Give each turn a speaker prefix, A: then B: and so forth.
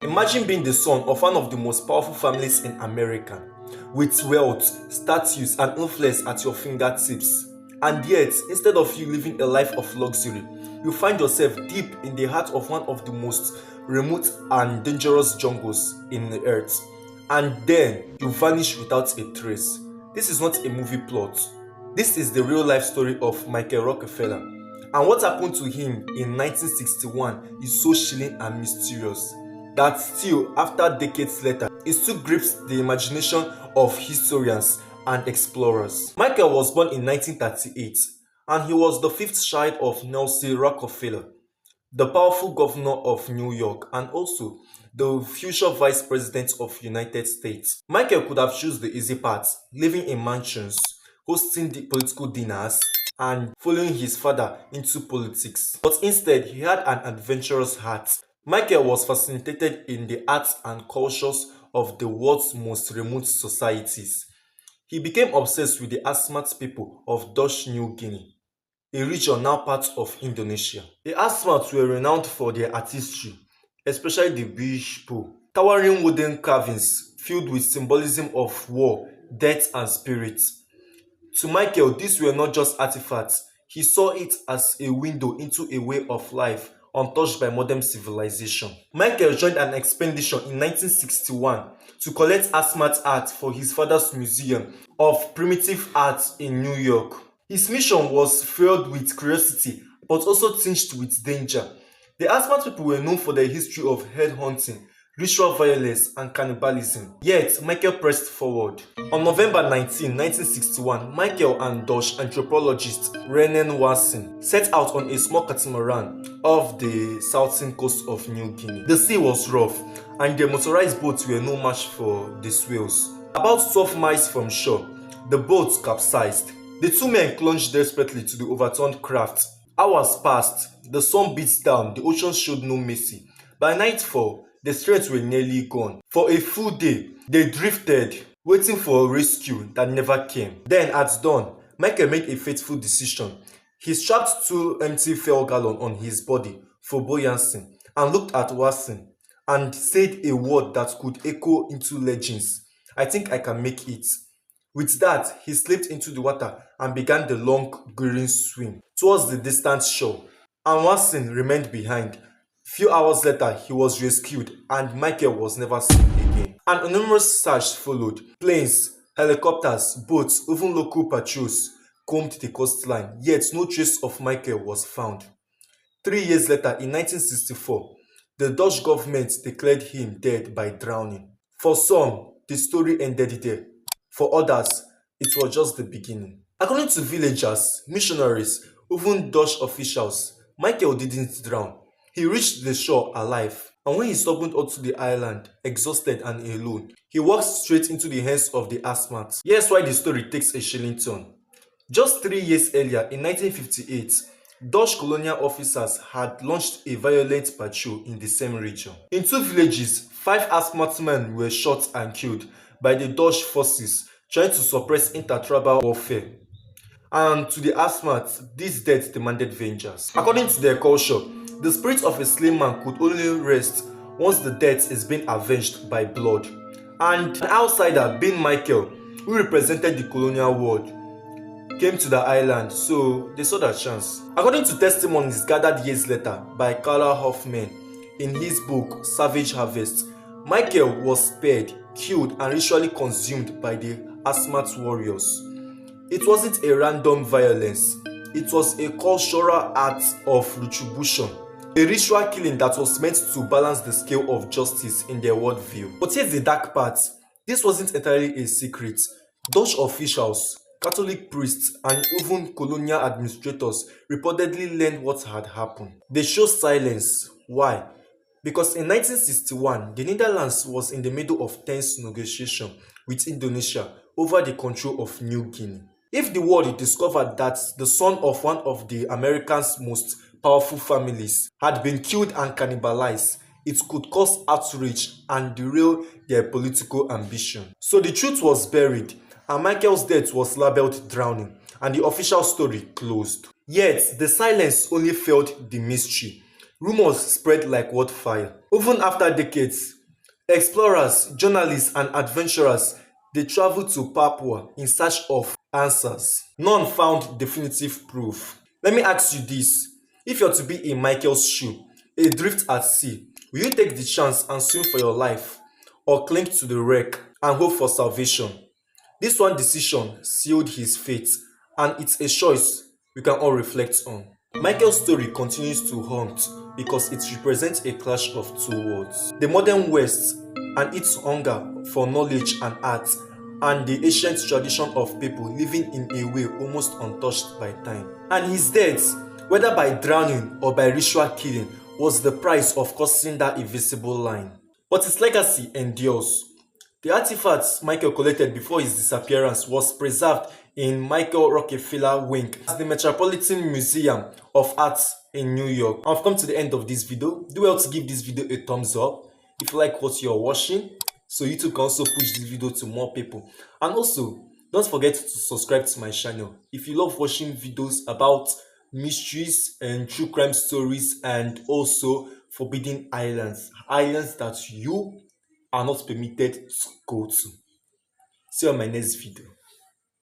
A: Imagine being the son of one of the most powerful families in America, with wealth, status, and influence at your fingertips. And yet, instead of you living a life of luxury, you find yourself deep in the heart of one of the most remote and dangerous jungles in the earth. And then you vanish without a trace. This is not a movie plot. This is the real life story of Michael Rockefeller. And what happened to him in 1961 is so chilling and mysterious that still, after decades later, it still grips the imagination of historians and explorers. Michael was born in 1938 and he was the fifth child of Nelson Rockefeller, the powerful governor of New York and also the future vice president of United States. Michael could have chosen the easy path, living in mansions, hosting the political dinners, and following his father into politics. But instead, he had an adventurous heart. Michael was fascinated in the arts and cultures of the world's most remote societies. He became obsessed with the Asmat people of Dutch New Guinea, a region now part of Indonesia. The Asmat were renowned for their artistry, especially the beach pool, towering wooden carvings filled with symbolism of war, death, and spirit. To Michael, these were not just artifacts, he saw it as a window into a way of life untouched by modern civilization. Michael joined an expedition in 1961 to collect Asmat art for his father's Museum of Primitive Art in New York. His mission was filled with curiosity but also tinged with danger. The Asmat people were known for their history of headhunting, ritual violence, and cannibalism. Yet, Michael pressed forward. On November 19, 1961, Michael and Dutch anthropologist Renan Wasson set out on a small catamaran off the southern coast of New Guinea. The sea was rough, and their motorized boats were no match for the swells. About 12 miles from shore, the boat capsized. The two men plunged desperately to the overturned craft. Hours passed, the sun beat down, the ocean showed no mercy. By nightfall, the strength were nearly gone. For a full day, they drifted, waiting for a rescue that never came. Then at dawn, Michael made a fateful decision. He strapped two empty fuel gallons on his body for buoyancy and looked at Watson and said a word that could echo into legends. "I think I can make it." With that, he slipped into the water and began the long, grueling swim towards the distant shore. And Watson remained behind. Few hours later, he was rescued and Michael was never seen again. An enormous search followed. Planes, helicopters, boats, even local patrols combed the coastline, yet no trace of Michael was found. 3 years later, in 1964, the Dutch government declared him dead by drowning. For some, the story ended there. For others, it was just the beginning. According to villagers, missionaries, even Dutch officials, Michael didn't drown. He reached the shore alive, and when he stumbled onto the island, exhausted and alone, he walked straight into the hands of the Asmat. Here's why the story takes a chilling turn. Just 3 years earlier, in 1958, Dutch colonial officers had launched a violent patrol in the same region. In two villages, 5 Asmat men were shot and killed by the Dutch forces trying to suppress intertribal warfare. And to the Asmat, this death demanded vengeance. According to their culture, the spirit of a slain man could only rest once the death is being avenged by blood. And an outsider, being Michael, who represented the colonial world, came to the island, so they saw their chance. According to testimonies gathered years later by Carla Hoffman in his book Savage Harvest, Michael was spared, killed, and ritually consumed by the Asmat warriors. It wasn't a random violence, it was a cultural act of retribution. A ritual killing that was meant to balance the scale of justice in their worldview. But here's the dark part. This wasn't entirely a secret. Dutch officials, Catholic priests, and even colonial administrators reportedly learned what had happened. They chose silence. Why? Because in 1961, the Netherlands was in the middle of tense negotiation with Indonesia over the control of New Guinea. If the world discovered that the son of one of the Americans' most powerful families had been killed and cannibalized, it could cause outrage and derail their political ambition. So the truth was buried, and Michael's death was labeled drowning, and the official story closed. Yet, the silence only fueled the mystery. Rumors spread like wildfire. Even after decades, explorers, journalists, and adventurers they traveled to Papua in search of answers. None found definitive proof. Let me ask you this. If you're to be in Michael's shoe, adrift at sea, will you take the chance and swim for your life or cling to the wreck and hope for salvation? This one decision sealed his fate, and it's a choice we can all reflect on. Michael's story continues to haunt because it represents a clash of two worlds: the modern West and its hunger for knowledge and art, and the ancient tradition of people living in a way almost untouched by time. And his death, whether by drowning or by ritual killing, was the price of crossing that invisible line. But his legacy endures. The artifacts Michael collected before his disappearance was preserved in Michael Rockefeller Wing at the Metropolitan Museum of Art in New York. I've come to the end of this video. Do well to give this video a thumbs up if you like what you're watching, so YouTube can also push this video to more people. And also, don't forget to subscribe to my channel if you love watching videos about mysteries and true crime stories, and also forbidden islands that you are not permitted to go to. See you on my next video.